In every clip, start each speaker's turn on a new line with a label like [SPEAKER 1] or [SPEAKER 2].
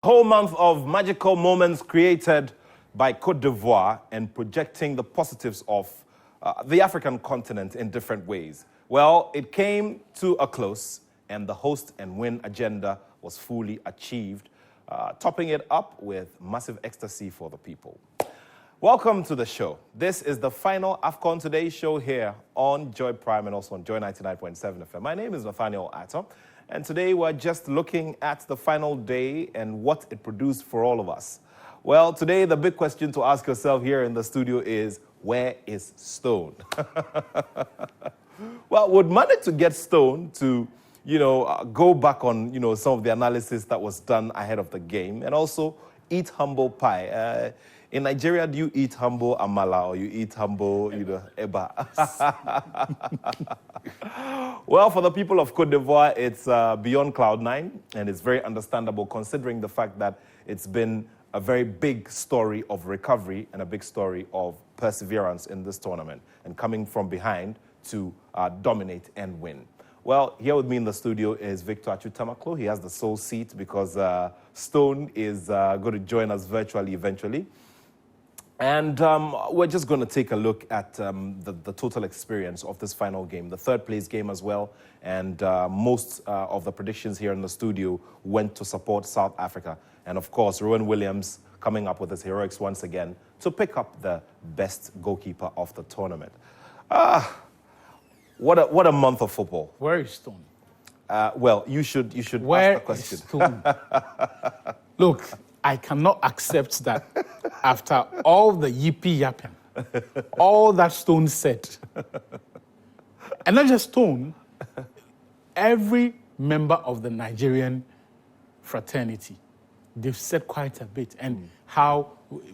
[SPEAKER 1] Whole month of magical moments created by Cote d'Ivoire and projecting the positives of the African continent in different ways. Well, it came to a close and the host and win agenda was fully achieved, topping it up with massive ecstasy for the people. Welcome to the show. This is the final AFCON Today show here on Joy Prime and also on Joy 99.7 FM. My name is Nathaniel Atto. And today we're just looking at the final day and what it produced for all of us. Well, today the big question to ask yourself here in the studio is, where is Stone? Well, we'd managed to get Stone to, go back on, some of the analysis that was done ahead of the game and also eat humble pie. In Nigeria, do you eat humble amala or you eat humble, eba? Well, for the people of Cote d'Ivoire, it's beyond cloud nine, and it's very understandable considering the fact that it's been a very big story of recovery and a big story of perseverance in this tournament and coming from behind to dominate and win. Well, here with me in the studio is Victor Achutamaklo. He has the sole seat because Stone is going to join us virtually eventually. And we're just going to take a look at the total experience of this final game, the third place game as well. And most of the predictions here in the studio went to support South Africa. And of course, Rowan Williams coming up with his heroics once again to pick up the best goalkeeper of the tournament. What a month of football.
[SPEAKER 2] Where is Stone?
[SPEAKER 1] Well, you should ask the question.
[SPEAKER 2] Stone? Look, I cannot accept that after all the yippee yapping, all that Stone said, and not just Stone, every member of the Nigerian fraternity, they've said quite a bit, and how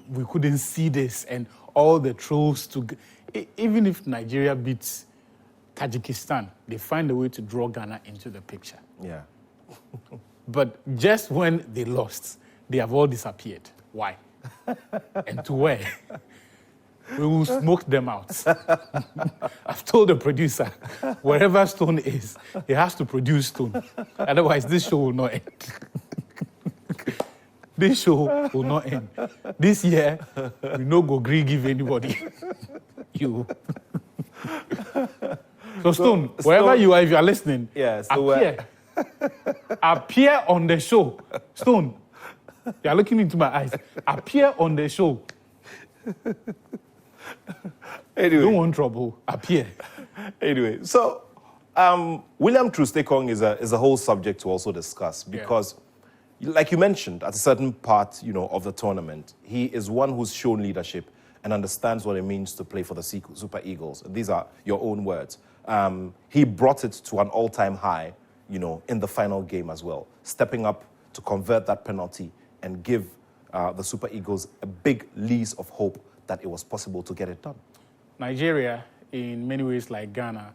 [SPEAKER 2] we couldn't see this, and all the trolls to, even if Nigeria beats Tajikistan, they find a way to draw Ghana into the picture.
[SPEAKER 1] Yeah.
[SPEAKER 2] But just when they lost, they have all disappeared. Why? And to where? We will smoke them out. I've told the producer, wherever Stone is, he has to produce Stone. Otherwise, this show will not end. This show will not end. This year, we no go gree give anybody. You. So Stone, wherever you are, if you are listening, appear on the show. Stone. You are looking into my eyes. Appear on the show.
[SPEAKER 1] Anyway.
[SPEAKER 2] Don't want trouble. Appear.
[SPEAKER 1] Anyway, so William Trost-Ekong is a whole subject to also discuss because, like you mentioned, at a certain part, of the tournament, he is one who's shown leadership and understands what it means to play for the Super Eagles. These are your own words. He brought it to an all-time high, in the final game as well, stepping up to convert that penalty and give the Super Eagles a big lease of hope that it was possible to get it done.
[SPEAKER 2] Nigeria, in many ways like Ghana,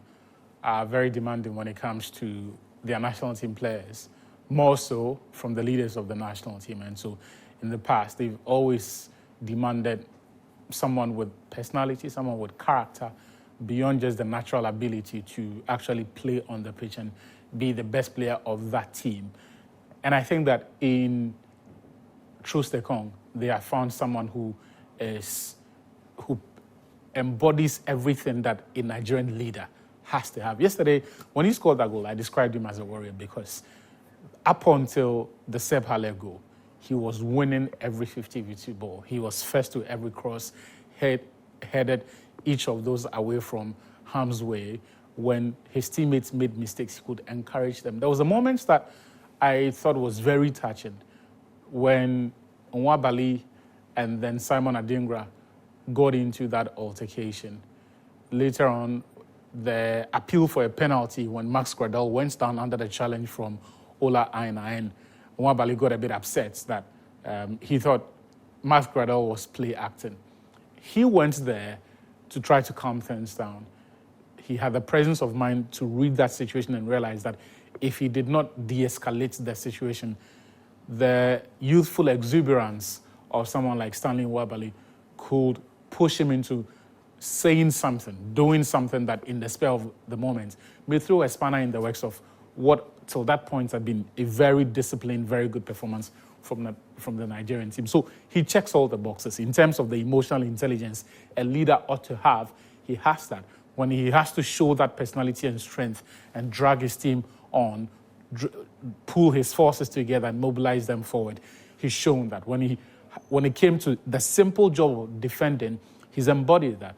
[SPEAKER 2] are very demanding when it comes to their national team players, more so from the leaders of the national team. And so in the past, they've always demanded someone with personality, someone with character, beyond just the natural ability to actually play on the pitch and be the best player of that team. And I think that in Trost-Ekong, they have found someone who embodies everything that a Nigerian leader has to have. Yesterday, when he scored that goal, I described him as a warrior because up until the Seb Haller goal, he was winning every 50-50 ball. He was first to every cross, headed each of those away from harm's way. When his teammates made mistakes, he could encourage them. There was a moment that I thought was very touching when Nwabali and then Simon Adingra got into that altercation. Later on, the appeal for a penalty when Max Gradel went down under the challenge from Ola Aina, and Nwabali got a bit upset that he thought Max Gradel was play acting. He went there to try to calm things down. He had the presence of mind to read that situation and realize that if he did not de-escalate the situation, the youthful exuberance of someone like Stanley Nwabali could push him into saying something, doing something that in the spell of the moment may throw a spanner in the works of what till that point had been a very disciplined, very good performance from the Nigerian team. So he checks all the boxes in terms of the emotional intelligence a leader ought to have. He has that. When he has to show that personality and strength and drag his team on, pull his forces together and mobilize them forward, he's shown that. When it came to the simple job of defending, he's embodied that.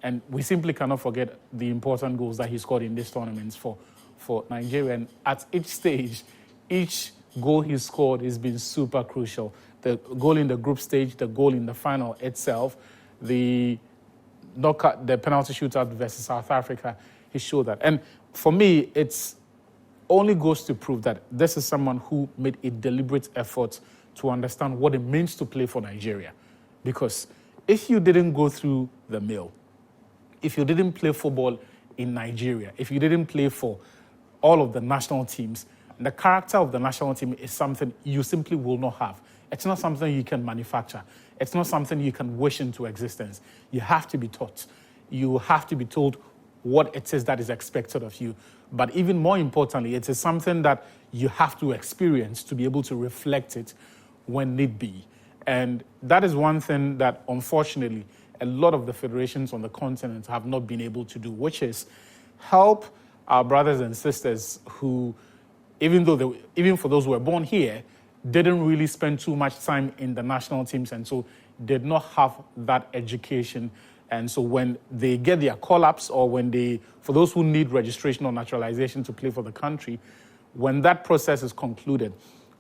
[SPEAKER 2] And we simply cannot forget the important goals that he scored in these tournaments for Nigeria. And at each stage, each goal he scored has been super crucial. The goal in the group stage, the goal in the final itself, the penalty shootout versus South Africa, he showed that. And for me, it's only goes to prove that this is someone who made a deliberate effort to understand what it means to play for Nigeria. Because if you didn't go through the mill, if you didn't play football in Nigeria, if you didn't play for all of the national teams, the character of the national team is something you simply will not have. It's not something you can manufacture. It's not something you can wish into existence. You have to be taught. You have to be told what it is that is expected of you. But even more importantly, it is something that you have to experience to be able to reflect it when need be. And that is one thing that, unfortunately, a lot of the federations on the continent have not been able to do, which is help our brothers and sisters who, even for those who were born here, didn't really spend too much time in the national teams and so did not have that education. And so when they get their call-ups or for those who need registration or naturalization to play for the country, when that process is concluded,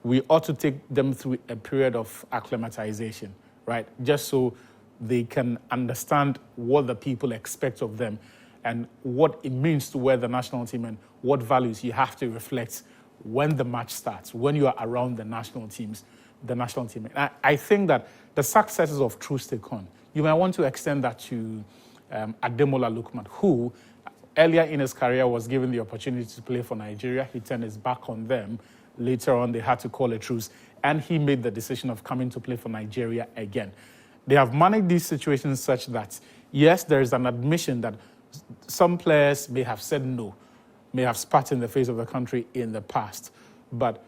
[SPEAKER 2] we ought to take them through a period of acclimatization, right? Just so they can understand what the people expect of them and what it means to wear the national team and what values you have to reflect when the match starts, when you are around the national team. And I think that the successes of Trost-Ekong, you might want to extend that to Ademola Lookman, who earlier in his career was given the opportunity to play for Nigeria. He turned his back on them. Later on, they had to call a truce, and he made the decision of coming to play for Nigeria again. They have managed these situations such that, yes, there is an admission that some players may have said no, may have spat in the face of the country in the past, but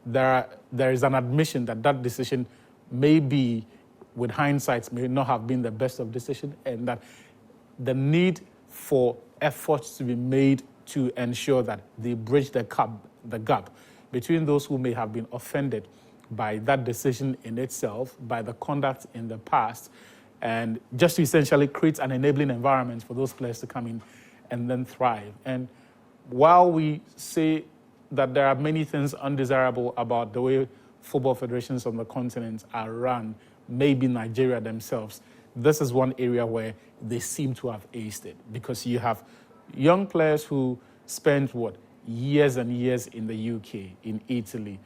[SPEAKER 2] there is an admission that that decision may be, with hindsight, may not have been the best of decision, and that the need for efforts to be made to ensure that they bridge the gap between those who may have been offended by that decision in itself, by the conduct in the past, and just to essentially create an enabling environment for those players to come in and then thrive. And while we say that there are many things undesirable about the way football federations on the continent are run, maybe Nigeria themselves, this is one area where they seem to have aced it, because you have young players who spent, years and years in the UK, in Italy.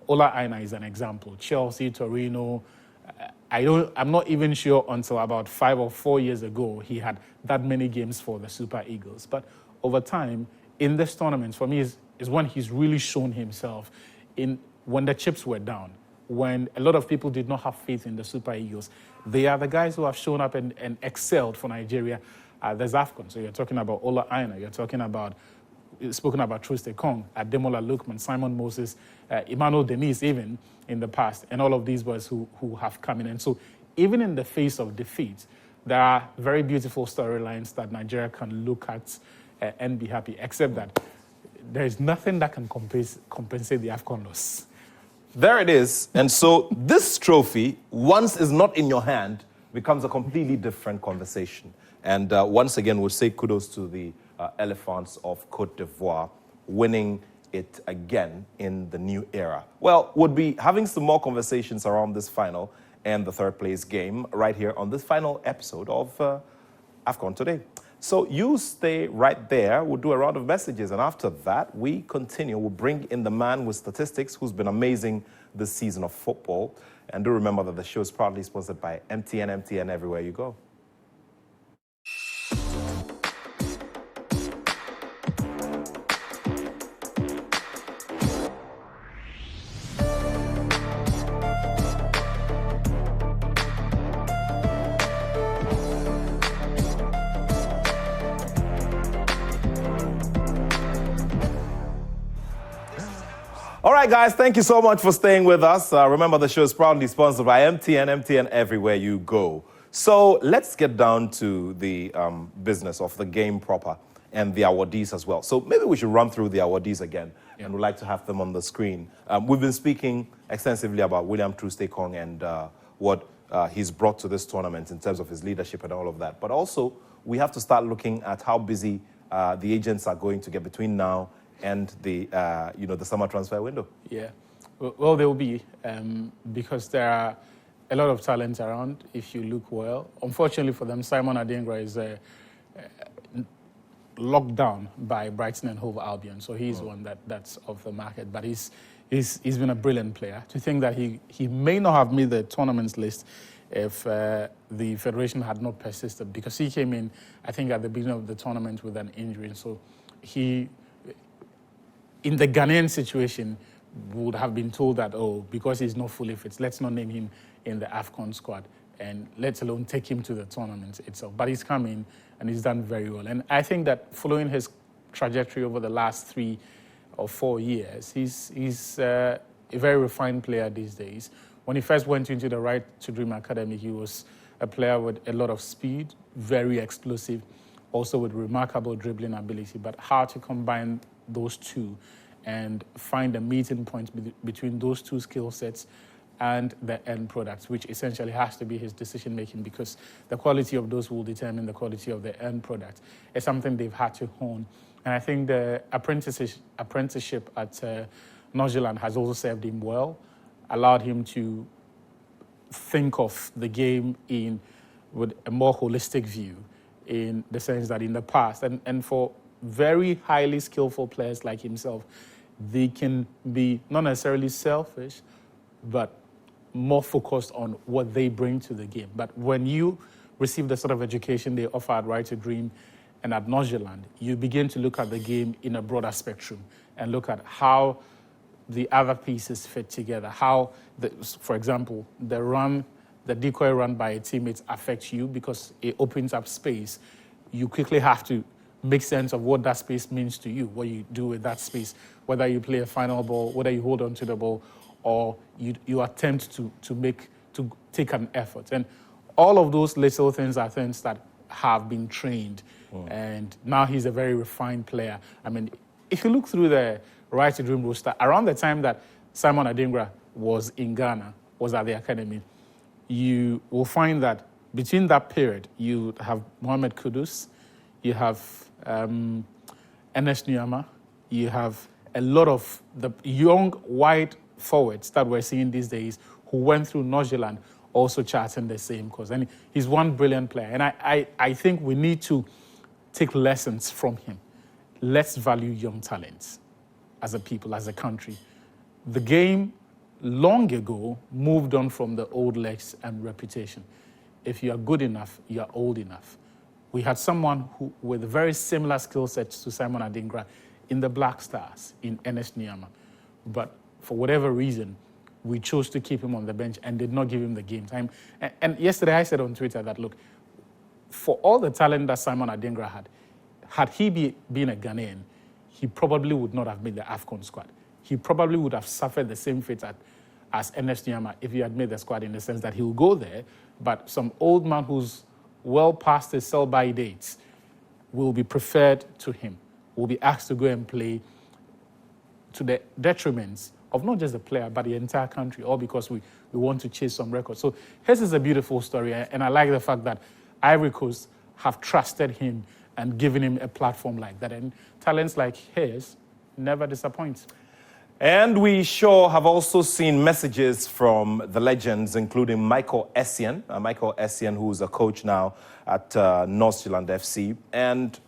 [SPEAKER 2] Ola Aina is an example. Chelsea, Torino. I'm not even sure until about 5 or 4 years ago he had that many games for the Super Eagles. But over time, in this tournament, for me, is when he's really shown himself when the chips were down, when a lot of people did not have faith in the Super Eagles. They are the guys who have shown up and excelled for Nigeria. There's AFCON. So you're talking about Ola Aina. You're talking about Trost-Ekong, Ademola Lookman, Simon Moses, Emmanuel Denise, even in the past, and all of these boys who have come in. And so even in the face of defeat, there are very beautiful storylines that Nigeria can look at and be happy, except that there is nothing that can compensate the AFCON loss.
[SPEAKER 1] There it is. And so this trophy, once is not in your hand, becomes a completely different conversation. And once again, we'll say kudos to the Elephants of Cote d'Ivoire winning it again in the new era. Well, we'll be having some more conversations around this final and the third place game right here on this final episode of AFCON Today. So you stay right there. We'll do a round of messages. And after that, we continue. We'll bring in the man with statistics who's been amazing this season of football. And do remember that the show is proudly sponsored by MTN everywhere you go. All All right, guys, thank you so much for staying with us. Remember, the show is proudly sponsored by MTN everywhere you go. So let's get down to the business of the game proper and the awardees as well. So maybe we should run through the awardees again, and we'd like to have them on the screen. We've been speaking extensively about William Trost-Ekong and what he's brought to this tournament in terms of his leadership and all of that. But also, we have to start looking at how busy the agents are going to get between now and the the summer transfer window.
[SPEAKER 2] Yeah, well, there will be because there are a lot of talent around. If you look well, unfortunately for them, Simon Adingra is locked down by Brighton and Hove Albion, so he's one that's off the market. But he's been a brilliant player. To think that he may not have made the tournament's list if the federation had not persisted, because he came in, I think, at the beginning of the tournament with an injury. And so he, in the Ghanaian situation, would have been told that, oh, because he's not fully fit, let's not name him in the AFCON squad, and let alone take him to the tournament itself. But he's come in and he's done very well. And I think that following his trajectory over the last 3 or 4 years, he's a very refined player these days. When he first went into the Right to Dream Academy, he was a player with a lot of speed, very explosive, also with remarkable dribbling ability. But how to combine those two and find a meeting point between those two skill sets and the end product, which essentially has to be his decision-making, because the quality of those will determine the quality of the end product, is something they've had to hone. And I think the apprenticeship at Norgeland has also served him well, allowed him to think of the game with a more holistic view, in the sense that in the past, and for very highly skillful players like himself, they can be not necessarily selfish, but more focused on what they bring to the game. But when you receive the sort of education they offer at Right to Dream and at Norgeland, you begin to look at the game in a broader spectrum and look at how the other pieces fit together. How, for example, the decoy run by a teammate affects you because it opens up space. You quickly have to make sense of what that space means to you, what you do with that space, whether you play a final ball, whether you hold on to the ball, or you attempt to take an effort. And all of those little things are things that have been trained. And now he's a very refined player. I mean, if you look through the Right to Dream roster, around the time that Simon Adingra was in Ghana, was at the academy, you will find that between that period, you have Mohamed Kudus, you have Ernest Nuama, you have a lot of the young white forwards that we're seeing these days who went through Norgeland, also charting the same course. And he's one brilliant player. And I think we need to take lessons from him. Let's value young talents as a people, as a country. The game long ago moved on from the old legs and reputation. If you are good enough, you are old enough. We had someone who, with very similar skill sets to Simon Adingra in the Black Stars, in Ernest Nuama. But for whatever reason, we chose to keep him on the bench and did not give him the game time. And yesterday I said on Twitter that, look, for all the talent that Simon Adingra had he been a Ghanaian, he probably would not have made the AFCON squad. He probably would have suffered the same fate as Ernest Nuama if he had made the squad, in the sense that he will go there, but some old man who's well past his sell-by dates will be preferred to him, will be asked to go and play to the detriments of not just the player, but the entire country, all because we want to chase some records. So his is a beautiful story, and I like the fact that Ivory Coast have trusted him and given him a platform like that. And talents like his never disappoint.
[SPEAKER 1] And we sure have also seen messages from the legends, including Michael Essien, who's a coach now at Norgeland FC, and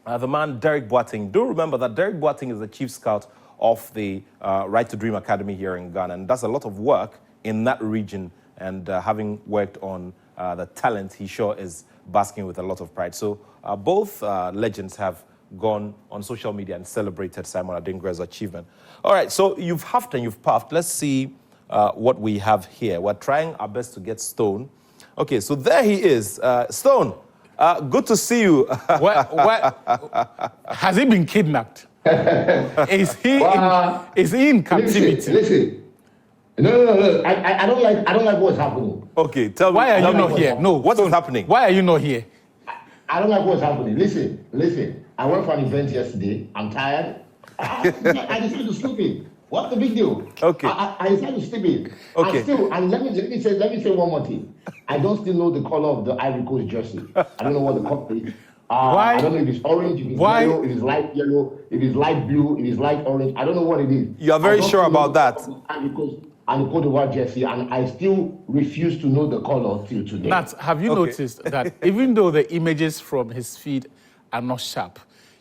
[SPEAKER 1] the man Derek Boateng. Do remember that Derek Boateng is the chief scout of the Right to Dream Academy here in Ghana, and does a lot of work in that region, and having worked on the talent, he sure is basking with a lot of pride. So both legends have gone on social media and celebrated Simon Adingra's achievement. All right, so you've huffed and you've puffed. Let's see what we have here. We're trying our best to get Stone. Okay, so there he is. Stone, Good to see you.
[SPEAKER 2] What has he been kidnapped? Is he in captivity?
[SPEAKER 3] Listen. No. I don't like what's happening.
[SPEAKER 1] Okay, tell me.
[SPEAKER 2] Why are you not here? No,
[SPEAKER 1] what is happening?
[SPEAKER 2] Why are you not here?
[SPEAKER 3] I don't like what's happening. Listen. I went for an event yesterday. I'm tired. I decided to sleep in. What's the big deal?
[SPEAKER 1] Okay.
[SPEAKER 3] I decided to sleep in.
[SPEAKER 1] Okay.
[SPEAKER 3] And let me say one more thing. I don't still know the color of the Ivory Coast jersey. I don't know what the color is.
[SPEAKER 2] Why?
[SPEAKER 3] I don't know if it's orange, if it's yellow, if it's light yellow, if it's light blue, if it's light orange. I don't know what it is.
[SPEAKER 1] You are very sure about that?
[SPEAKER 3] And the CoteD'voire jersey, and I still refuse to know the color till today.
[SPEAKER 2] Nat, have you noticed that even though the images from his feed are not sharp,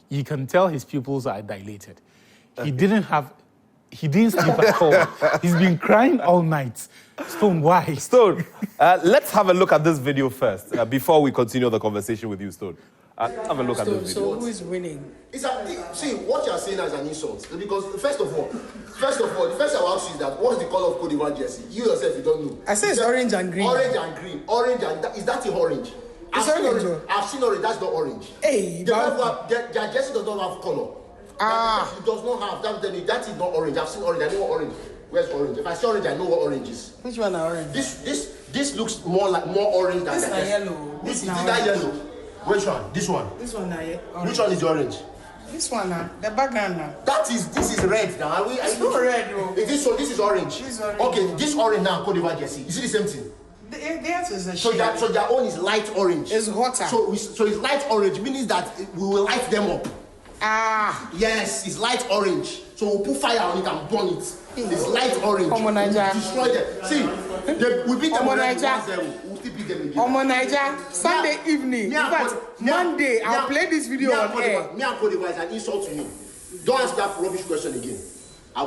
[SPEAKER 2] you can tell his pupils are dilated. He didn't sleep at all. He's been crying all night. Stone, why?
[SPEAKER 1] Stone, let's have a look at this video first before we continue the conversation with you, Stone. Have a look at this video.
[SPEAKER 4] So who is winning?
[SPEAKER 5] See, what you are saying is an insult. Because first of all, the first I will ask you is that what is the color of CoteD'Ivoire jersey? You yourself, you don't know.
[SPEAKER 4] I say it's orange and green.
[SPEAKER 5] Orange and green. Is that the orange?
[SPEAKER 4] It's orange.
[SPEAKER 5] I've seen orange. That's not orange.
[SPEAKER 4] Hey,
[SPEAKER 5] their jersey does not have color. It does not have. That is not orange. I've seen orange. I know what orange. Where's orange? If I see orange, I know what orange is.
[SPEAKER 4] Which one are orange?
[SPEAKER 5] This looks more orange than
[SPEAKER 4] this
[SPEAKER 5] that.
[SPEAKER 4] Is yellow.
[SPEAKER 5] This is that yellow. Which one? This one.
[SPEAKER 4] This one orange.
[SPEAKER 5] Which one is the orange?
[SPEAKER 4] This one the background now.
[SPEAKER 5] This is red now.
[SPEAKER 4] It's not red though.
[SPEAKER 5] This is orange.
[SPEAKER 4] This is orange.
[SPEAKER 5] Okay, this orange now CoteD'Ivoire jersey. Is it the same thing?
[SPEAKER 4] Theirs is a
[SPEAKER 5] so
[SPEAKER 4] shade.
[SPEAKER 5] So their own is light orange.
[SPEAKER 4] It's hotter.
[SPEAKER 5] So it's light orange, meaning that we will light them up. Yes, it's light orange. So we'll put fire on it and burn it. It's light orange.
[SPEAKER 4] Omo Naija.
[SPEAKER 5] Destroy them. See, we beat them already 1-0. We'll still beat them again.
[SPEAKER 4] Omo Naija, Sunday evening. In fact, Monday, I'll play this video on air.
[SPEAKER 5] Me and CoteD'Ivoire is an insult to you. Don't ask that rubbish question again. I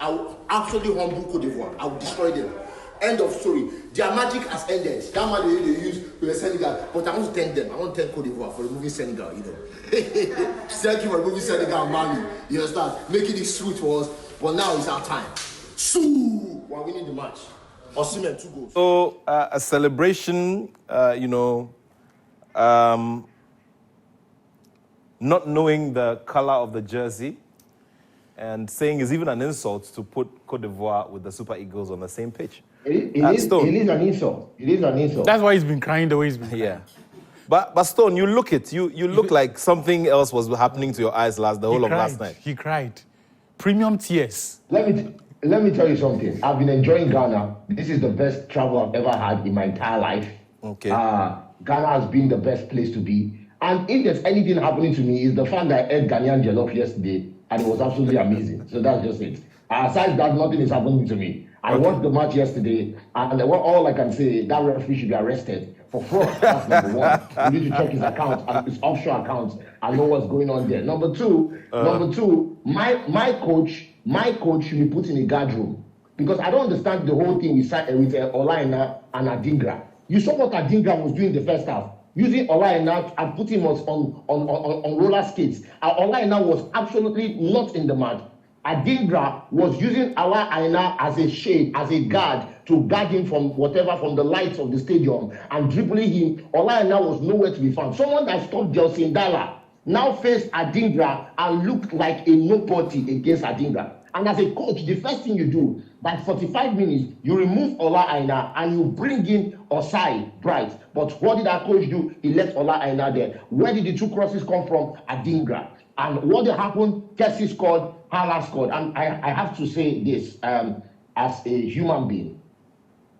[SPEAKER 5] will absolutely humble CoteD'Ivoire. I will destroy them. End of story. Their magic has ended. That man they use with Senegal. But I want to thank them. I want to thank CoteD'Ivoire for removing Senegal, you know. Thank you for removing Senegal and Mali. You understand? Making it sweet for us. But now it's our time. So we're winning the match. Osimhen 2 goals.
[SPEAKER 1] So a celebration, not knowing the color of the jersey and saying it's even an insult to put CoteD'Ivoire with the Super Eagles on the same pitch.
[SPEAKER 3] It is an insult. It is an insult.
[SPEAKER 2] That's why he's been crying the way he's been crying.
[SPEAKER 1] Yeah. But Stone, you look like something else was happening to your eyes the whole of last night.
[SPEAKER 2] He cried. Premium tears.
[SPEAKER 3] Let me tell you something. I've been enjoying Ghana. This is the best travel I've ever had in my entire life.
[SPEAKER 1] Okay.
[SPEAKER 3] Ghana has been the best place to be. And if there's anything happening to me, is the fact that I ate Ghanaian jollof yesterday, and it was absolutely amazing. So that's just it. Aside that, nothing is happening to me. I watched the match yesterday, and all I can say, that referee should be arrested for fraud. That's number one. We need to check his accounts and his offshore accounts and know what's going on there. Number two, my coach should be put in a guard room, because I don't understand the whole thing with Olaina and Adingra. You saw what Adingra was doing in the first half, using Olaina and putting him on roller skates. Olaina was absolutely not in the mud. Adingra was using Olaina as a shade, as a guard, to guard him from the lights of the stadium and dribbling him. Olaina was nowhere to be found. Someone that stopped Gelson Dala now faced Adingra and looked like a nobody against Adingra. And as a coach, the first thing you do, by 45 minutes, you remove Olaina and you bring in Osai Bright. But what did our coach do? He left Olaina there. Where did the two crosses come from? Adingra. And what happened? Kessie scored, Hala scored. And I have to say this, as a human being,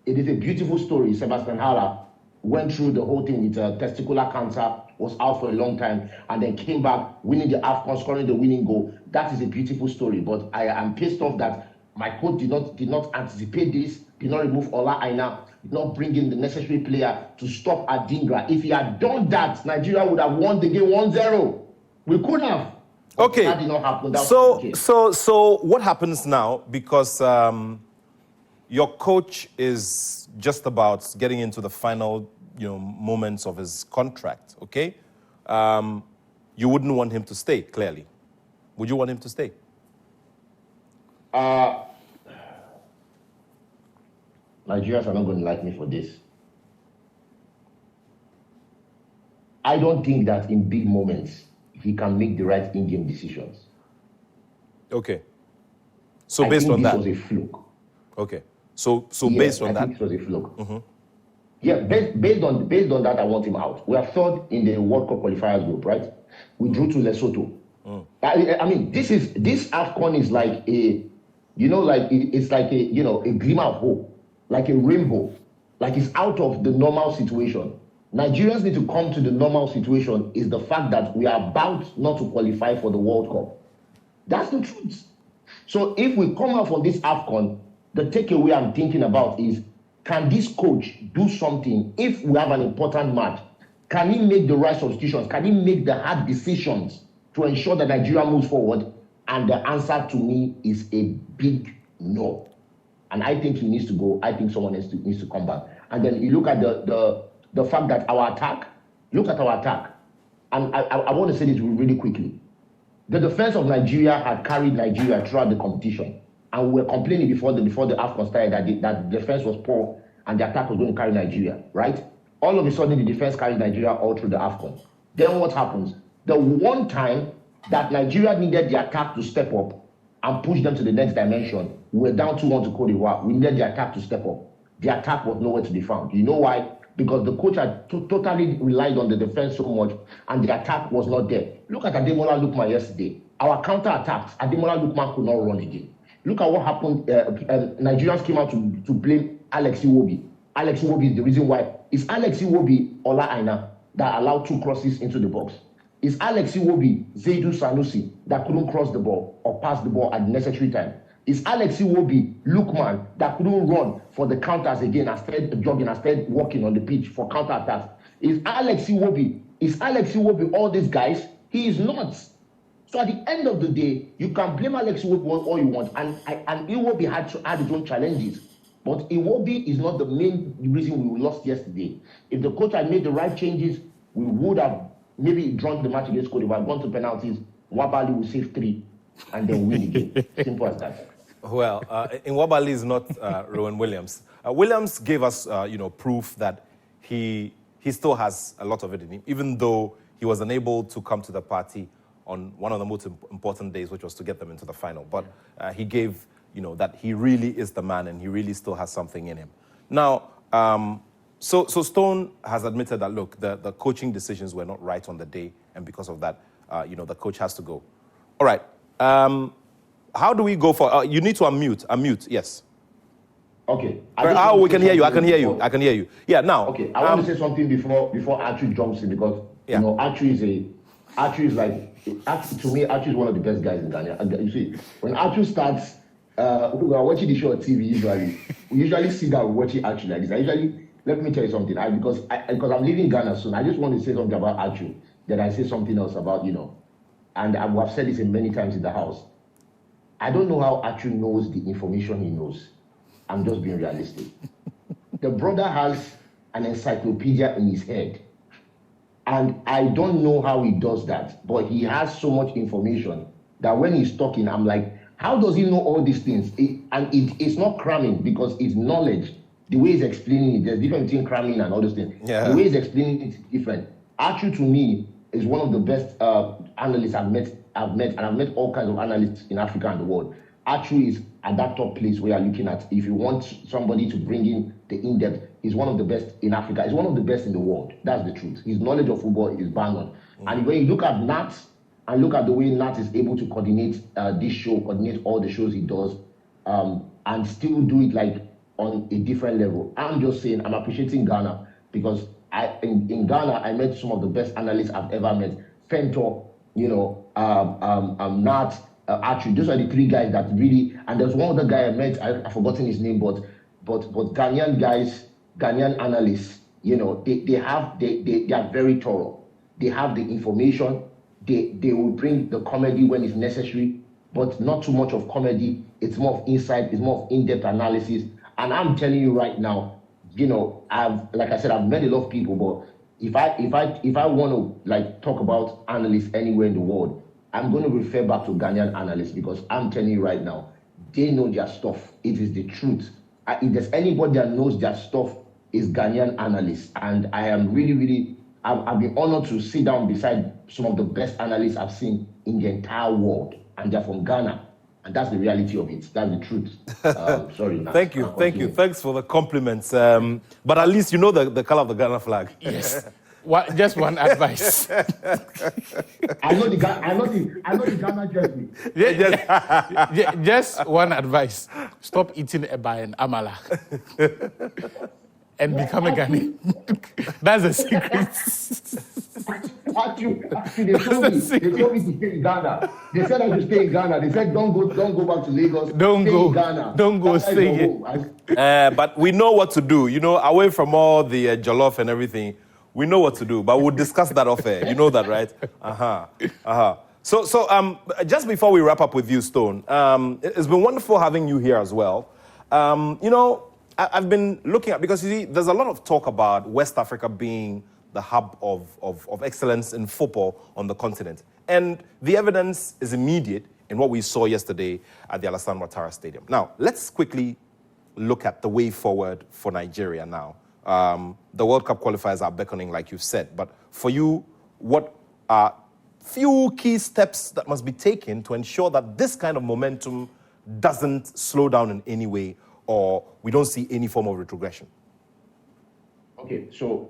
[SPEAKER 3] it is a beautiful story. Sebastian Hala went through the whole thing with testicular cancer, was out for a long time, and then came back, winning the AFCON, scoring the winning goal. That is a beautiful story. But I am pissed off that my coach did not anticipate this, did not remove Ola Aina, did not bring in the necessary player to stop Adingra. If he had done that, Nigeria would have won the game 1-0. We could have.
[SPEAKER 1] Okay.
[SPEAKER 3] That did not happen.
[SPEAKER 1] So what happens now? Because your coach is just about getting into the final, moments of his contract. Okay, you wouldn't want him to stay. Clearly, would you want him to stay?
[SPEAKER 3] Nigerians are not going to like me for this. I don't think that in big moments he can make the right in-game decisions.
[SPEAKER 1] Okay. So
[SPEAKER 3] I
[SPEAKER 1] based
[SPEAKER 3] think
[SPEAKER 1] on
[SPEAKER 3] this
[SPEAKER 1] that,
[SPEAKER 3] was a fluke.
[SPEAKER 1] Okay. So
[SPEAKER 3] Yes,
[SPEAKER 1] based on
[SPEAKER 3] I
[SPEAKER 1] that,
[SPEAKER 3] think it was a fluke. Yeah, based on that, I want him out. We are third in the World Cup qualifiers group, right? We drew to Lesotho. I mean, this AFCON is like a, it's like a, a glimmer of hope, like a rainbow, like it's out of the normal situation. Nigerians need to come to the normal situation is the fact that we are about not to qualify for the World Cup. That's the truth. So if we come out from this AFCON, the takeaway I'm thinking about is, can this coach do something if we have an important match? Can he make the right substitutions? Can he make the hard decisions to ensure that Nigeria moves forward? And the answer to me is a big no. And I think he needs to go. I think someone else needs to come back. And then you look at the fact that our attack, look at our attack. And I want to say this really quickly. The defense of Nigeria had carried Nigeria throughout the competition. And we were complaining before the AFCON started that the defense was poor and the attack was going to carry Nigeria, right? All of a sudden, the defense carried Nigeria all through the AFCON. Then what happens? The one time that Nigeria needed the attack to step up and push them to the next dimension, we were down 2-1 to CoteD'Ivoire. We needed the attack to step up. The attack was nowhere to be found. You know why? Because the coach had totally relied on the defense so much and the attack was not there. Look at Ademola Lookman yesterday. Our counter-attacks, Ademola Lookman could not run again. Look at what happened. Nigerians came out to blame Alex Iwobi. Alex Iwobi is the reason why. It's Alex Iwobi, Ola Aina, that allowed 2 crosses into the box. It's Alex Iwobi, Zaidu Sanusi, that couldn't cross the ball or pass the ball at the necessary time. It's Alex Iwobi, Lookman, that couldn't run for the counters again and started jogging and started walking on the pitch for counter-attacks. It's Alex Iwobi, all these guys? He is not. So at the end of the day, you can blame Alex Iwobi all you want, and Iwobi had his own challenges. But Iwobi is not the main reason we lost yesterday. If the coach had made the right changes, we would have maybe drawn the match against CoteD'Ivoire, gone to penalties, Wabali will save 3, and then win again. Simple as that.
[SPEAKER 1] Well, in Wabali is not Rowan Williams. Williams gave us, proof that he still has a lot of it in him, even though he was unable to come to the party on one of the most important days, which was to get them into the final. But he gave, that he really is the man and he really still has something in him. Now, so Stone has admitted that, look, the coaching decisions were not right on the day, and because of that, the coach has to go. All right. How do we go for, you need to unmute, yes.
[SPEAKER 3] Okay.
[SPEAKER 1] We can hear you, I can hear you. Yeah, now.
[SPEAKER 3] Okay, I want to say something before Archie jumps in, because, Archie is like, to me, Archie is one of the best guys in Ghana. And you see, when Archie starts, we are watching the show on TV usually. We usually see that we're watching Archie like this. Let me tell you something. Because I'm leaving Ghana soon, I just want to say something about Archie. Then I say something else about, and I've said this many times in the house. I don't know how Archie knows the information he knows. I'm just being realistic. The brother has an encyclopedia in his head. And I don't know how he does that, but he has so much information that when he's talking, I'm like, how does he know all these things? It's not cramming, because it's knowledge. The way he's explaining it, there's a difference between cramming and all those things. Yeah. The way he's explaining it is different. Archie, to me, is one of the best analysts I've met, and I've met all kinds of analysts in Africa and the world. Archie is at that top place where you're looking at. If you want somebody to bring in the in-depth, he's one of the best in Africa. He's one of the best in the world. That's the truth. His knowledge of football is bang on. And when you look at Nat, and look at the way Nat is able to coordinate this show, coordinate all the shows he does, and still do it like on a different level. I'm just saying, I'm appreciating Ghana, because in Ghana, I met some of the best analysts I've ever met. Fentor, Nat, Archie. Those are the 3 guys that really, and there's one other guy I met, I've forgotten his name, but Ghanaian guys, Ghanaian analysts, they are very thorough. They have the information. They will bring the comedy when it's necessary, but not too much of comedy. It's more of insight. It's more of in-depth analysis. And I'm telling you right now, I've met a lot of people, but if I want to talk about analysts anywhere in the world, I'm going to refer back to Ghanaian analysts, because I'm telling you right now, they know their stuff. It is the truth. If there's anybody that knows their stuff, is Ghanaian analysts. And I am really, really I've been honored to sit down beside some of the best analysts I've seen in the entire world, and they're from Ghana. And that's the reality of it. That's the truth. Sorry.
[SPEAKER 1] Thank you. Thanks for the compliments. But at least you know the color of the Ghana flag.
[SPEAKER 2] Yes. Just one advice.
[SPEAKER 3] I know the Ghana jersey.
[SPEAKER 2] Just one advice. Stop eating eba and amala. And become a Ghanaian. That's the secret.
[SPEAKER 3] Actually, they told me to stay in Ghana. They said I should stay in Ghana. They said don't go back to Lagos.
[SPEAKER 2] Don't
[SPEAKER 3] stay
[SPEAKER 2] go.
[SPEAKER 3] In Ghana.
[SPEAKER 2] Don't go. Stay here.
[SPEAKER 1] But we know what to do. You know, away from all the jollof and everything, we know what to do. But we'll discuss that off air. You know that, right? So just before we wrap up with you, Stone, it's been wonderful having you here as well. You know, I've been looking at, because you see, there's a lot of talk about West Africa being the hub of excellence in football on the continent. And the evidence is immediate in what we saw yesterday at the Alassane Ouattara Stadium. Now, let's quickly look at the way forward for Nigeria now. The World Cup qualifiers are beckoning, like you've said. But for you, what are few key steps that must be taken to ensure that this kind of momentum doesn't slow down in any way, or we don't see any form of retrogression?
[SPEAKER 3] Okay, so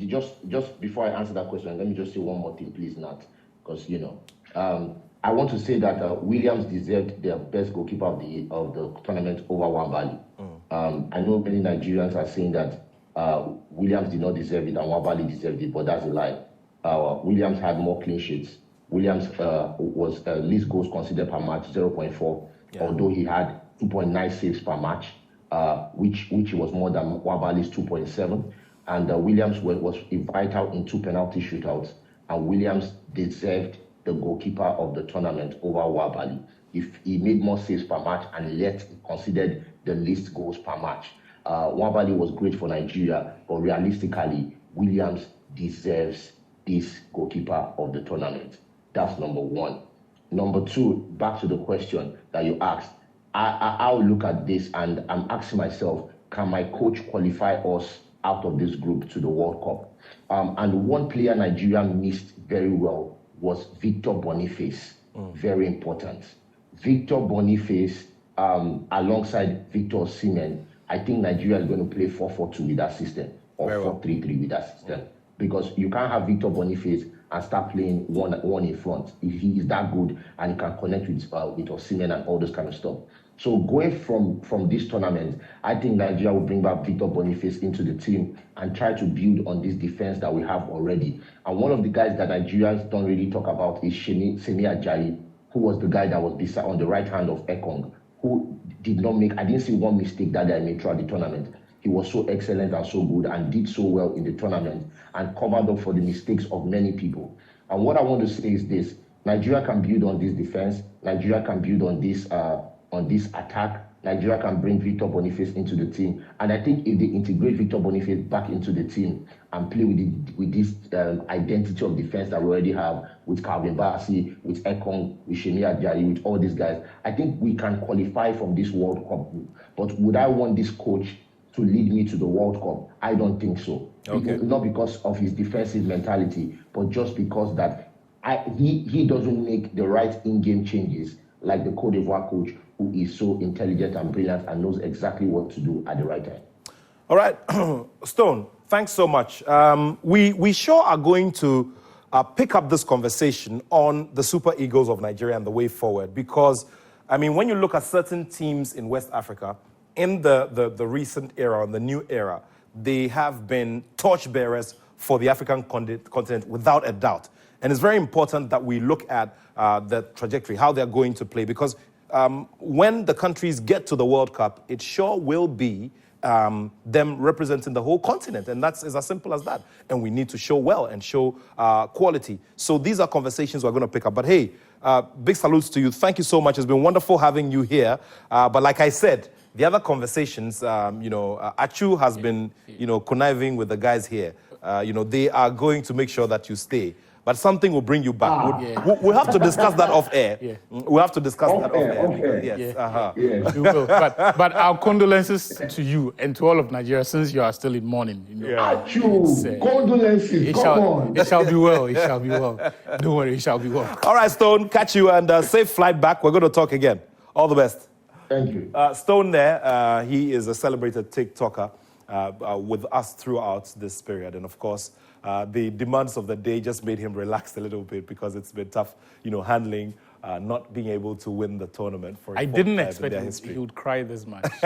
[SPEAKER 3] just before I answer that question, let me just say one more thing, please, Nat, because I want to say that Williams deserved the best goalkeeper of the tournament over Nwabali. I know many Nigerians are saying that Williams did not deserve it and Nwabali deserved it, but that's a lie. Williams had more clean sheets. Williams was least goals conceded per match, 0.4, although he had 2.9 saves per match, which was more than Nwabali's 2.7. And Williams was vital in 2 penalty shootouts, and Williams deserved the goalkeeper of the tournament over Nwabali. If he made more saves per match and yet conceded the least goals per match. Nwabali was great for Nigeria, but realistically, Williams deserves this goalkeeper of the tournament. That's number one. Number two, back to the question that you asked. I'll look at this and I'm asking myself, can my coach qualify us out of this group to the World Cup? And one player Nigeria missed very well was Victor Boniface. Very important. Victor Boniface, alongside Victor Osimhen, I think Nigeria is going to play 4-4-2 with that system, or 4-3-3 with that system. Because you can't have Victor Boniface and start playing one in front. If he is that good and he can connect with Osimhen and all this kind of stuff. So going from this tournament, I think Nigeria will bring back Victor Boniface into the team and try to build on this defense that we have already. And one of the guys that Nigerians don't really talk about is Semi Ajayi, who was the guy that was beside on the right hand of Ekong, who did not make, I didn't see one mistake that guy made throughout the tournament. He was so excellent and so good and did so well in the tournament and covered up for the mistakes of many people. And what I want to say is this: Nigeria can build on this defense. Nigeria can build on this attack. Nigeria can bring Victor Boniface into the team. And I think if they integrate Victor Boniface back into the team and play with this identity of defense that we already have with Calvin Bassey, with Ekong, with Semi Ajayi, with all these guys, I think we can qualify from this World Cup group. But would I want this coach to lead me to the World Cup? I don't think so.
[SPEAKER 1] Okay.
[SPEAKER 3] Not because of his defensive mentality, but just because that he doesn't make the right in-game changes like the CoteD'Ivoire coach, who is so intelligent and brilliant and knows exactly what to do at the right time.
[SPEAKER 1] All right, Stone, thanks so much. We sure are going to pick up this conversation on the Super Eagles of Nigeria and the way forward, because, I mean, when you look at certain teams in West Africa, in the recent era, in the new era, they have been torchbearers for the African continent without a doubt. And it's very important that we look at the trajectory, how they're going to play, because when the countries get to the World Cup, it sure will be them representing the whole continent. And that's as simple as that. And we need to show well and show quality. So these are conversations we're going to pick up. But hey, big salutes to you. Thank you so much. It's been wonderful having you here. But like I said, the other conversations, Achu has been, conniving with the guys here. They are going to make sure that you stay. but something will bring you back.
[SPEAKER 3] Ah.
[SPEAKER 1] We'll have to discuss that off air.
[SPEAKER 2] Yeah.
[SPEAKER 1] We'll have to discuss that off air.
[SPEAKER 3] Off air.
[SPEAKER 1] Yes.
[SPEAKER 2] Yeah.
[SPEAKER 1] Uh-huh.
[SPEAKER 3] Yes.
[SPEAKER 2] We will. But our condolences to you and to all of Nigeria, since you are still in mourning. You know.
[SPEAKER 1] Yeah.
[SPEAKER 3] Achoo, condolences, come on.
[SPEAKER 2] It shall be well. It shall be well. Don't worry, it shall be well.
[SPEAKER 1] All right, Stone, catch you and safe flight back. We're going to talk again. All the best.
[SPEAKER 3] Thank you.
[SPEAKER 1] Stone there, he is a celebrated TikToker with us throughout this period. And of course, the demands of the day just made him relax a little bit because it's been tough, handling not being able to win the tournament. For
[SPEAKER 2] I didn't expect he would cry this much. It's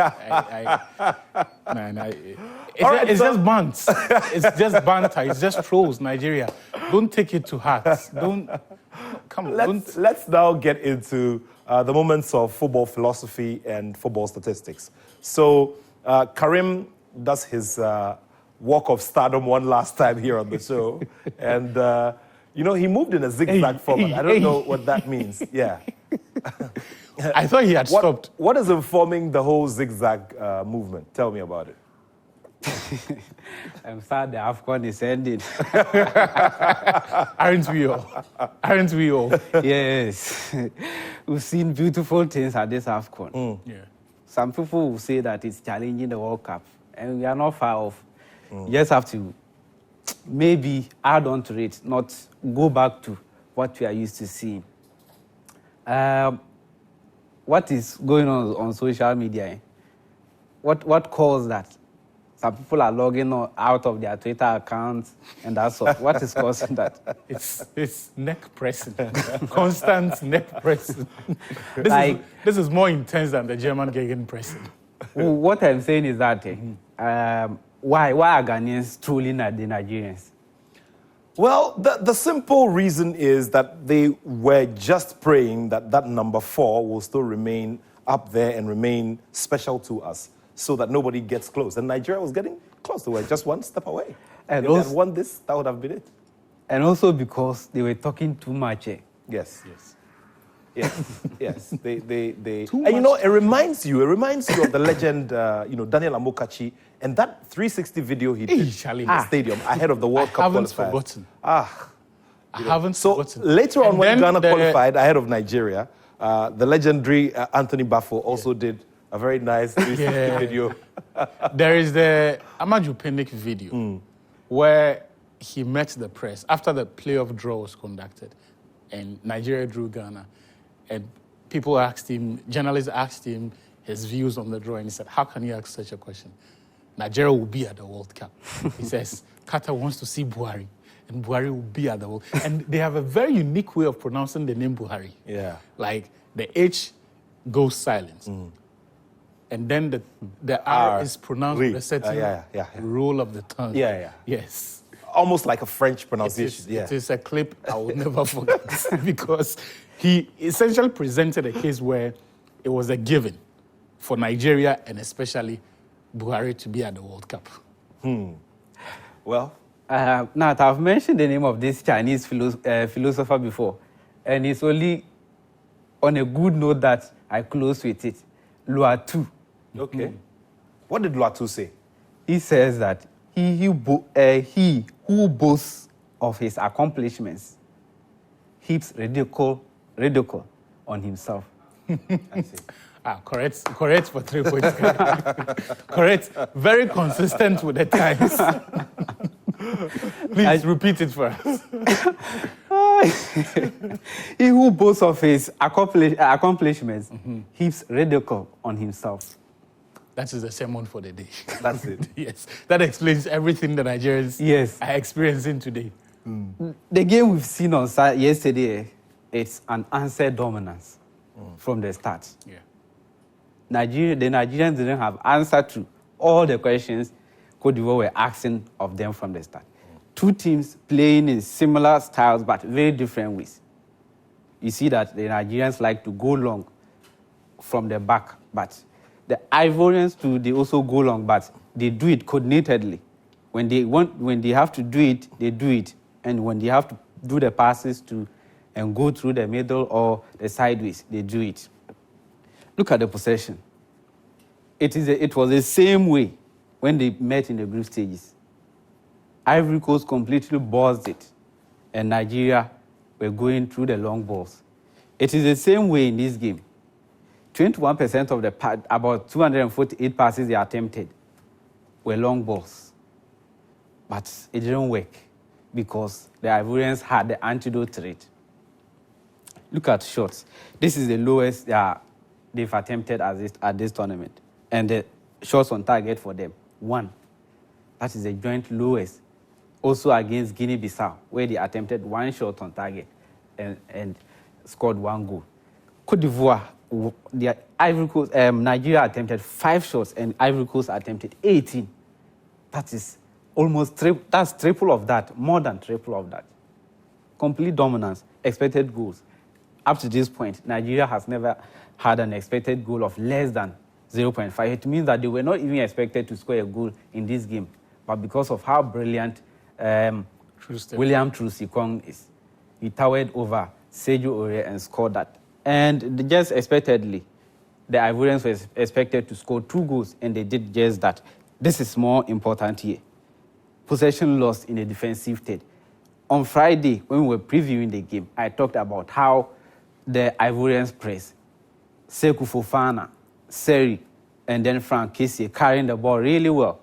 [SPEAKER 2] just bants. It's just banter. It's just trolls, Nigeria. Don't take it to heart.
[SPEAKER 1] Let's now get into the moments of football philosophy and football statistics. So Karim does his walk of stardom one last time here on the show. And, he moved in a zigzag format. I don't know what that means. Yeah.
[SPEAKER 2] I thought he had stopped.
[SPEAKER 1] What is informing the whole zigzag movement? Tell me about it.
[SPEAKER 6] I'm sad the AFCON is ending.
[SPEAKER 2] Aren't we all? Aren't we all?
[SPEAKER 6] Yes. We've seen beautiful things at this AFCON.
[SPEAKER 2] Yeah.
[SPEAKER 6] Some people will say that it's challenging the World Cup, and we are not far off. You just have to maybe add on to it, not go back to what we are used to seeing. What is going on social media? What caused that? Some people are logging out of their Twitter accounts and that sort. What is causing that?
[SPEAKER 2] It's neck pressing, constant neck pressing. This is more intense than the German gegenpressing.
[SPEAKER 6] What I'm saying is that why are Ghanaians trolling at the Nigerians?
[SPEAKER 1] Well, the simple reason is that they were just praying that number 4 will still remain up there and remain special to us, so that nobody gets close. And Nigeria was getting close. They were just one step away.
[SPEAKER 6] And
[SPEAKER 1] if they had won this, that would have been it.
[SPEAKER 6] And also because they were talking too much.
[SPEAKER 1] Yes. They and it reminds you of the legend, Daniel Amokachi, and that 360 video he did in the stadium ahead of the World Cup
[SPEAKER 2] I haven't
[SPEAKER 1] qualifiers.
[SPEAKER 2] forgotten.
[SPEAKER 1] I
[SPEAKER 2] haven't forgotten.
[SPEAKER 1] Later on, when Ghana qualified ahead of Nigeria, the legendary Anthony Baffo also did a very nice 360 video.
[SPEAKER 2] There is the Amaju Pinnick video where he met the press after the playoff draw was conducted and Nigeria drew Ghana. And people asked him, journalists asked him his views on the draw, and he said, how can you ask such a question? Nigeria will be at the World Cup. He says, Qatar wants to see Buhari, and Buhari will be at the World Cup. And they have a very unique way of pronouncing the name Buhari.
[SPEAKER 1] Yeah.
[SPEAKER 2] Like the H goes silent. And then the R is pronounced with a certain roll of the tongue.
[SPEAKER 1] Yeah.
[SPEAKER 2] Yes.
[SPEAKER 1] Almost like a French pronunciation.
[SPEAKER 2] It is a clip I will never forget because he essentially presented a case where it was a given for Nigeria and especially Buhari to be at the World Cup.
[SPEAKER 1] Well,
[SPEAKER 6] Nat, I've mentioned the name of this Chinese philosopher before, and it's only on a good note that I close with it. Luatu.
[SPEAKER 1] Okay. What did Luatu say?
[SPEAKER 6] He says that he who boasts of his accomplishments heaps ridicule on himself.
[SPEAKER 1] That's it.
[SPEAKER 2] Correct for 3 points. Correct. Very consistent with the times. Please repeat it for us.
[SPEAKER 6] He who boasts of his accomplishments heaps ridicule on himself.
[SPEAKER 2] That is the sermon for the day.
[SPEAKER 1] That's it.
[SPEAKER 2] Yes. That explains everything the Nigerians are experiencing today.
[SPEAKER 6] The game we've seen on yesterday, it's an answered dominance from the start.
[SPEAKER 2] Yeah.
[SPEAKER 6] The Nigerians didn't have answer to all the questions CoteD'Ivoire were asking of them from the start. Two teams playing in similar styles but very different ways. You see that the Nigerians like to go long from the back, but the Ivorians too, they also go long, but they do it coordinatedly. When they have to do it, they do it. And when they have to do the passes and go through the middle or the sideways, they do it. Look at the possession. It was the same way when they met in the group stages. Ivory Coast completely buzzed it. and Nigeria were going through the long balls. It is the same way in this game. 21% of the about 248 passes they attempted were long balls. But it didn't work because the Ivorians had the antidote to it. Look at shots. This is the lowest they've attempted at this tournament. And the shots on target for them, 1. That is the joint lowest. Also against Guinea-Bissau, where they attempted 1 shot on target and scored 1 goal. Cote d'Ivoire, the Ivory Coast, Nigeria attempted 5 shots and Ivory Coast attempted 18. That is almost that's triple of that, more than triple of that. Complete dominance, expected goals. Up to this point, Nigeria has never had an expected goal of less than 0.5. It means that they were not even expected to score a goal in this game. But because of how brilliant William Trost-Ekong is, he towered over Sergio Aurier and scored that. And just expectedly, the Ivorians were expected to score 2 goals, and they did just that. This is more important here. Possession lost in a defensive third. On Friday, when we were previewing the game, I talked about how the Ivorians press. Sekou Fofana, Seri, and then Frank Kessie carrying the ball really well.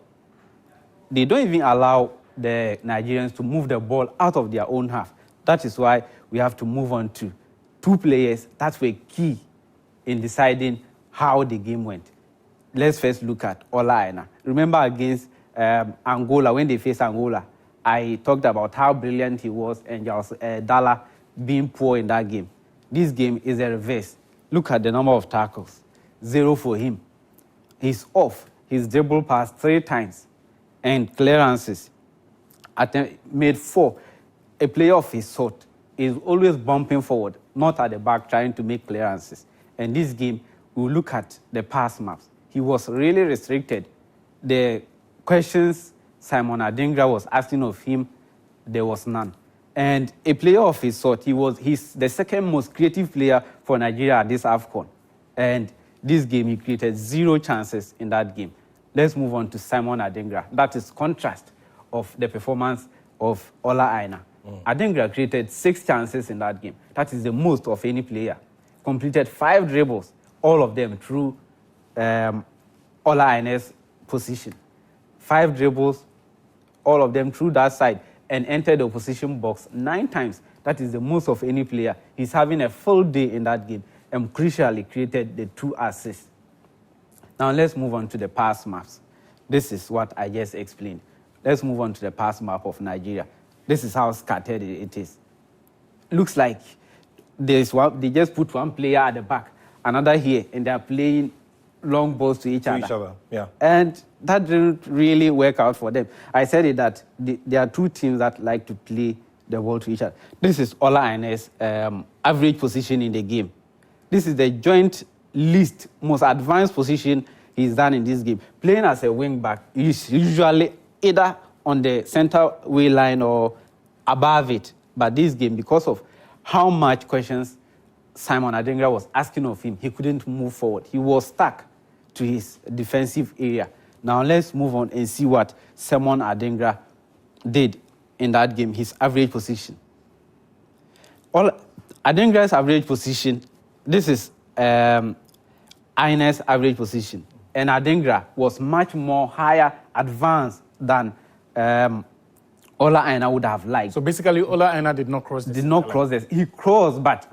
[SPEAKER 6] They don't even allow the Nigerians to move the ball out of their own half. That is why we have to move on to 2 players that were key in deciding how the game went. Let's first look at Ola Aina. Remember against Angola, when they faced Angola, I talked about how brilliant he was and just Dala being poor in that game. This game is a reverse. Look at the number of tackles. 0 for him. He's off. He's dribble passed 3 times. And clearances. Made 4. A player of his sort is always bumping forward, not at the back trying to make clearances. And this game, we'll look at the pass maps. He was really restricted. The questions Simon Adingra was asking of him, there was none. And a player of his sort, he's the second most creative player for Nigeria at this AFCON. And this game, he created 0 chances in that game. Let's move on to Simon Adingra. That is contrast of the performance of Ola Aina. Adingra created 6 chances in that game. That is the most of any player. Completed 5 dribbles, all of them through Ola Aina's position. 5 dribbles, all of them through that side, and entered the opposition box 9 times. That is the most of any player. He's having a full day in that game and crucially created the 2 assists. Now let's move on to the pass maps. This is what I just explained. Let's move on to the pass map of Nigeria. This is how scattered it is. Looks like they just put 1 player at the back, another here, and they're playing long balls to each other.
[SPEAKER 1] Yeah.
[SPEAKER 6] And that didn't really work out for them. I said it that there are 2 teams that like to play the ball to each other. This is Ola Aina's average position in the game. This is the joint least, most advanced position he's done in this game. Playing as a wing back, he's usually either on the center way line or above it. But this game, because of how much questions Simon Adingra was asking of him, he couldn't move forward. He was stuck to his defensive area. Now let's move on and see what Simon Adingra did in that game, his average position. Adingra's average position, this is Aina's average position. And Adingra was much more higher advanced than Ola Aina would have liked.
[SPEAKER 2] So basically, Ola Aina did not cross this.
[SPEAKER 6] Did not cross this. He crossed, but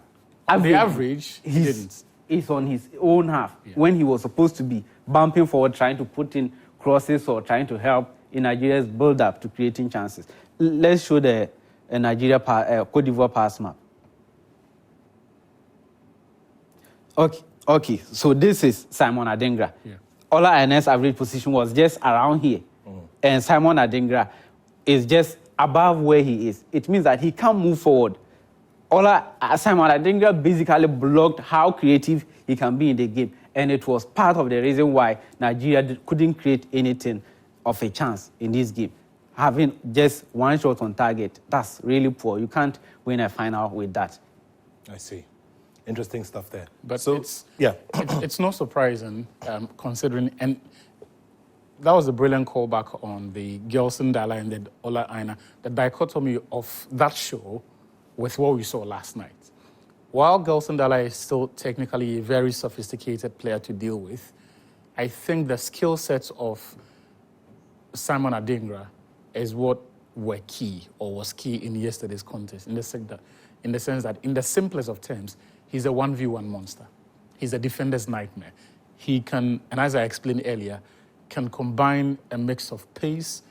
[SPEAKER 2] the average, he didn't.
[SPEAKER 6] He's on his own half when he was supposed to be bumping forward, trying to put in crosses or trying to help in Nigeria's build-up to creating chances. Let's show the Cote d'Ivoire pass map. Okay. So this is Simon Adingra. Yeah. Ola Aina's average position was just around here. And Simon Adingra is just above where he is. It means that he can't move forward. Simon Adingra basically blocked how creative he can be in the game. And it was part of the reason why Nigeria couldn't create anything of a chance in this game. Having just 1 shot on target, that's really poor. You can't win a final with that.
[SPEAKER 1] I see. Interesting stuff there.
[SPEAKER 2] But
[SPEAKER 1] so,
[SPEAKER 2] it's not surprising considering, and that was a brilliant callback on the Gelson Dala and the Ola Aina, the dichotomy of that show with what we saw last night. While Gelson Dala is still technically a very sophisticated player to deal with, I think the skill sets of Simon Adingra is what were key or was key in yesterday's contest in the sense that in the simplest of terms, he's a 1v1 monster. He's a defender's nightmare. He can, and as I explained earlier, can combine a mix of pace,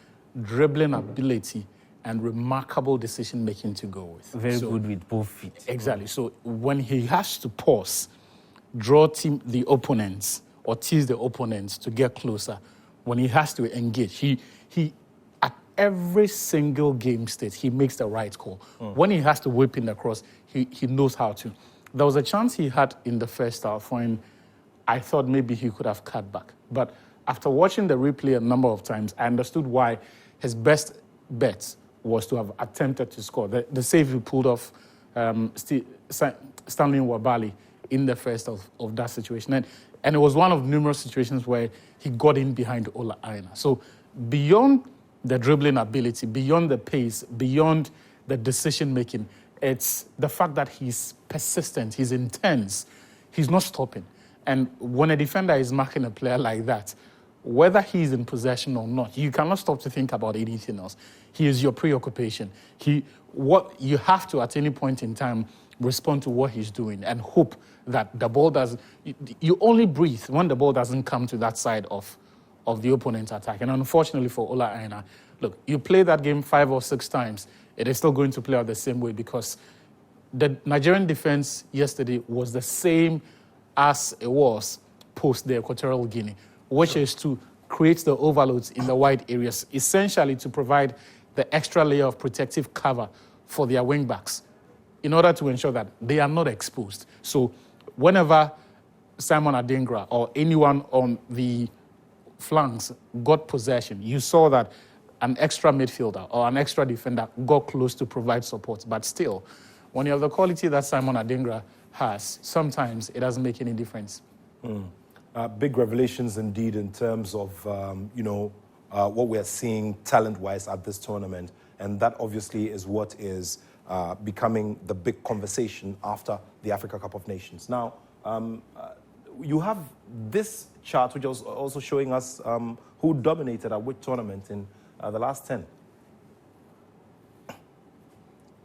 [SPEAKER 2] dribbling ability, and remarkable decision-making to go with.
[SPEAKER 6] Very good with both feet.
[SPEAKER 2] Exactly. So when he has to pause, draw the opponents or tease the opponents to get closer, when he has to engage, he at every single game state, he makes the right call. When he has to whip in the cross, he knows how to. There was a chance he had in the first half when I thought maybe he could have cut back. But after watching the replay a number of times, I understood why his best bet was to have attempted to score. The save he pulled off Stanley Wabali in the first of that situation. And it was one of numerous situations where he got in behind Ola Aina. So beyond the dribbling ability, beyond the pace, beyond the decision-making, it's the fact that he's persistent, he's intense, he's not stopping. And when a defender is marking a player like that, whether he's in possession or not, you cannot stop to think about anything else. He is your preoccupation. What you have to, at any point in time, respond to what he's doing and hope that the ball does. You only breathe when the ball doesn't come to that side of the opponent's attack. And unfortunately for Ola Aina, look, you play that game 5 or 6 times, it is still going to play out the same way because the Nigerian defense yesterday was the same as it was post the Equatorial Guinea, which is to create the overloads in the wide areas, essentially to provide the extra layer of protective cover for their wing-backs in order to ensure that they are not exposed. So whenever Simon Adingra or anyone on the flanks got possession, you saw that an extra midfielder or an extra defender got close to provide support. But still, when you have the quality that Simon Adingra has, sometimes it doesn't make any difference.
[SPEAKER 1] Big revelations indeed in terms of, what we're seeing talent-wise at this tournament. And that obviously is what is becoming the big conversation after the Africa Cup of Nations. Now, you have this chart which is also showing us who dominated at which tournament in the last 10.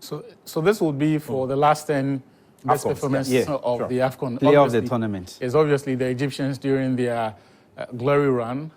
[SPEAKER 2] So this will be for the last 10 best performances of the AFCON.
[SPEAKER 6] Player of the tournament.
[SPEAKER 2] Is obviously the Egyptians during their glory run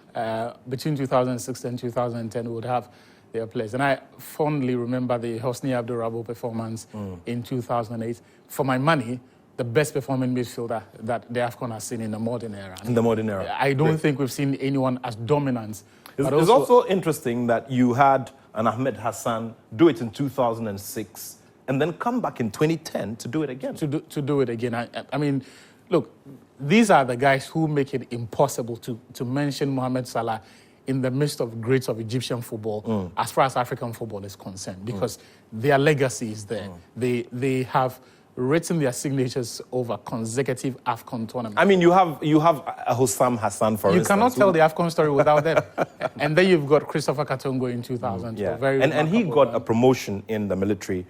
[SPEAKER 2] between 2006 and 2010 would have their players. And I fondly remember the Hosni Abdurrahman performance in 2008. For my money, the best performing midfielder that the AFCON has seen in the modern era.
[SPEAKER 1] In the modern era.
[SPEAKER 2] I don't think we've seen anyone as dominant.
[SPEAKER 1] It's also interesting that you had an Ahmed Hassan do it in 2006 and then come back in 2010 to do it again.
[SPEAKER 2] To do it again. I mean, look, these are the guys who make it impossible to mention Mohamed Salah in the midst of greats of Egyptian football as far as African football is concerned, because their legacy is there. They have written their signatures over consecutive AFCON tournaments.
[SPEAKER 1] I mean, you have a Hussam Hassan, for instance.
[SPEAKER 2] You cannot tell the AFCON story without them. And then you've got Christopher Katongo in 2000.
[SPEAKER 1] Yeah. And he got a promotion in the military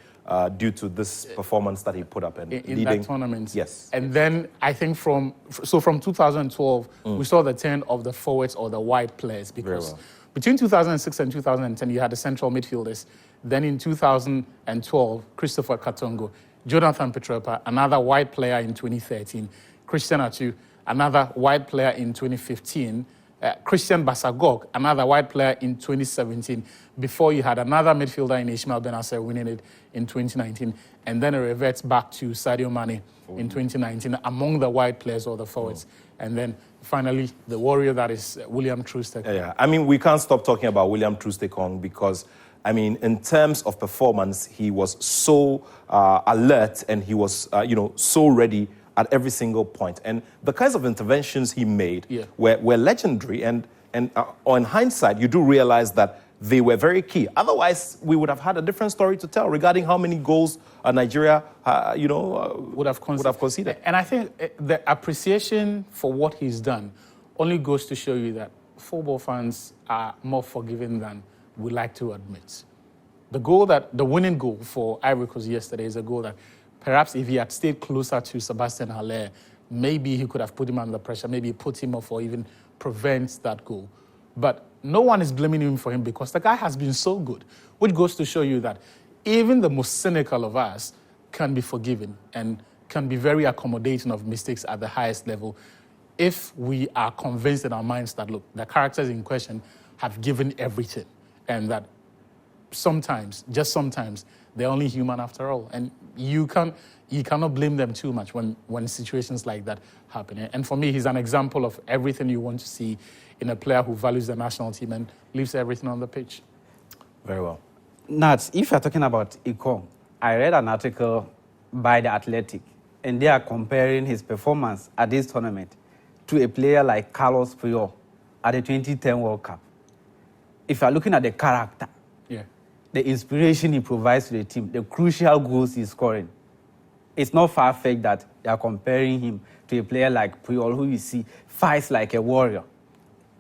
[SPEAKER 1] due to this performance that he put up in leading
[SPEAKER 2] that tournament.
[SPEAKER 1] Yes.
[SPEAKER 2] And then I think from 2012, we saw the turn of the forwards or the wide players, because between 2006 and 2010, you had the central midfielders. Then in 2012, Christopher Katongo, Jonathan Petrepa, another wide player in 2013, Christian Atu, another wide player in 2015, Christian Basagog, another wide player in 2017, before you had another midfielder in Ishmael Benasser winning it in 2019, and then it reverts back to Sadio Mane in 2019 among the wide players or the forwards. And then finally, the warrior that is William Troost-Ekong.
[SPEAKER 1] Yeah, I mean, we can't stop talking about William Troost-Ekong because, I mean, in terms of performance, he was so alert and he was, so ready at every single point. And the kinds of interventions he made were legendary. And in hindsight, you do realize that they were very key. Otherwise, we would have had a different story to tell regarding how many goals Nigeria, would have conceded.
[SPEAKER 2] And I think the appreciation for what he's done only goes to show you that football fans are more forgiving than we like to admit. The winning goal for Ivory Coast yesterday is a goal that perhaps if he had stayed closer to Sébastien Haller, maybe he could have put him under pressure, maybe put him off or even prevent that goal. But no one is blaming him for him because the guy has been so good, which goes to show you that even the most cynical of us can be forgiven and can be very accommodating of mistakes at the highest level if we are convinced in our minds that, look, the characters in question have given everything and that sometimes, just sometimes, they're only human after all. And you cannot blame them too much when situations like that happen. And for me, he's an example of everything you want to see in a player who values the national team and leaves everything on the pitch.
[SPEAKER 1] Very well.
[SPEAKER 6] Nats, if you're talking about Ekong, I read an article by The Athletic, and they are comparing his performance at this tournament to a player like Carlos Puyol at the 2010 World Cup. If you're looking at the character, the inspiration he provides to the team, the crucial goals he's scoring, it's not far-fetched that they are comparing him to a player like Puyol, who you see fights like a warrior.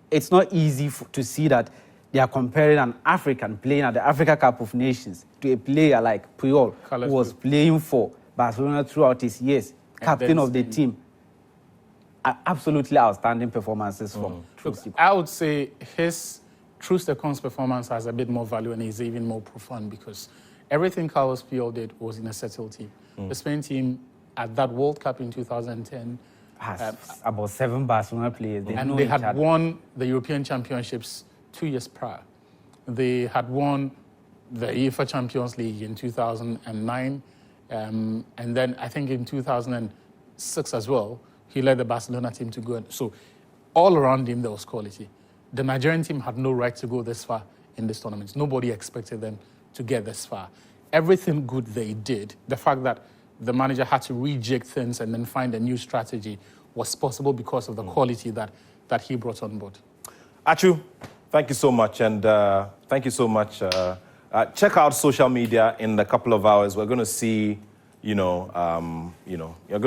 [SPEAKER 6] It's not easy to see that they are comparing an African playing at the Africa Cup of Nations to a player like Puyol, who was playing for Barcelona throughout his years, captain of the team. Absolutely outstanding performances from Trost-Ekong.
[SPEAKER 2] I would say his Trost-Ekong's performance has a bit more value and is even more profound because everything Carlos Puyol did was in a settled team. The Spain team at that World Cup in 2010
[SPEAKER 6] has about 7 Barcelona players.
[SPEAKER 2] They had won the European Championships 2 years prior. They had won the UEFA Champions League in 2009, and then I think in 2006 as well, he led the Barcelona team to go. So all around him, there was quality. The Nigerian team had no right to go this far in this tournament. Nobody expected them to get this far. Everything good they did, the fact that the manager had to rejig things and then find a new strategy was possible because of the quality that he brought on board.
[SPEAKER 1] Achu, thank you so much. And thank you so much. Check out social media in a couple of hours. We're going to see, you're going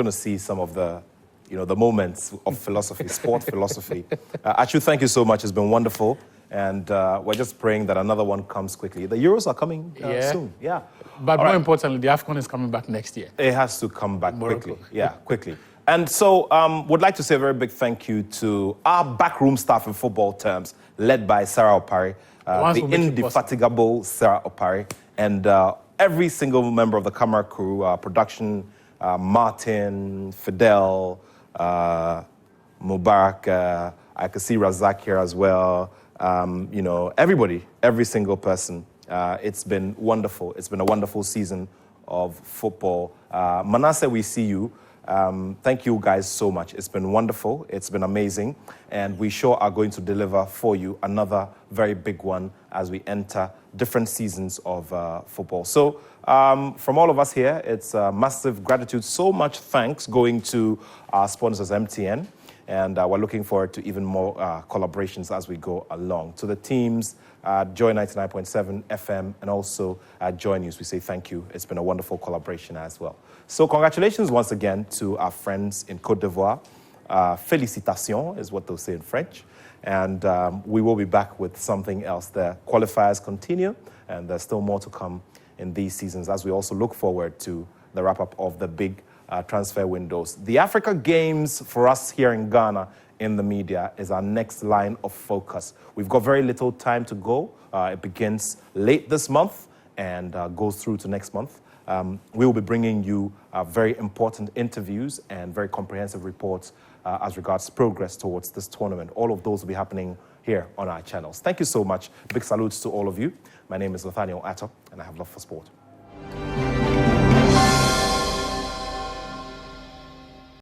[SPEAKER 1] to see some of the moments of philosophy, sport philosophy. Achu, thank you so much. It's been wonderful. And we're just praying that another one comes quickly. The Euros are coming soon. Yeah.
[SPEAKER 2] But more importantly, the AFCON is coming back next year.
[SPEAKER 1] It has to come back quickly. Yeah, quickly. And so would like to say a very big thank you to our backroom staff in football terms, led by Sarah Opari, the indefatigable Sarah Opari, and every single member of the camera crew, production, Martin, Fidel, Mubarak, I can see Razak here as well. Everybody, every single person. It's been wonderful. It's been a wonderful season of football. Manasseh, we see you. Thank you guys so much. It's been wonderful. It's been amazing. And we sure are going to deliver for you another very big one as we enter different seasons of football. So from all of us here, it's massive gratitude. So much thanks going to our sponsors, MTN. And we're looking forward to even more collaborations as we go along. To the teams, Joy 99.7 FM, and also Joy News, we say thank you. It's been a wonderful collaboration as well. So congratulations once again to our friends in Côte d'Ivoire. Félicitations is what they'll say in French. And we will be back with something else. The qualifiers continue, and there's still more to come in these seasons as we also look forward to the wrap-up of the big transfer windows. The Africa Games for us here in Ghana in the media is our next line of focus. We've got very little time to go. It begins late this month and goes through to next month. We will be bringing you very important interviews and very comprehensive reports as regards progress towards this tournament. All of those will be happening here on our channels. Thank you so much. Big salutes to all of you. My name is Nathaniel Atto, and I have love for sport.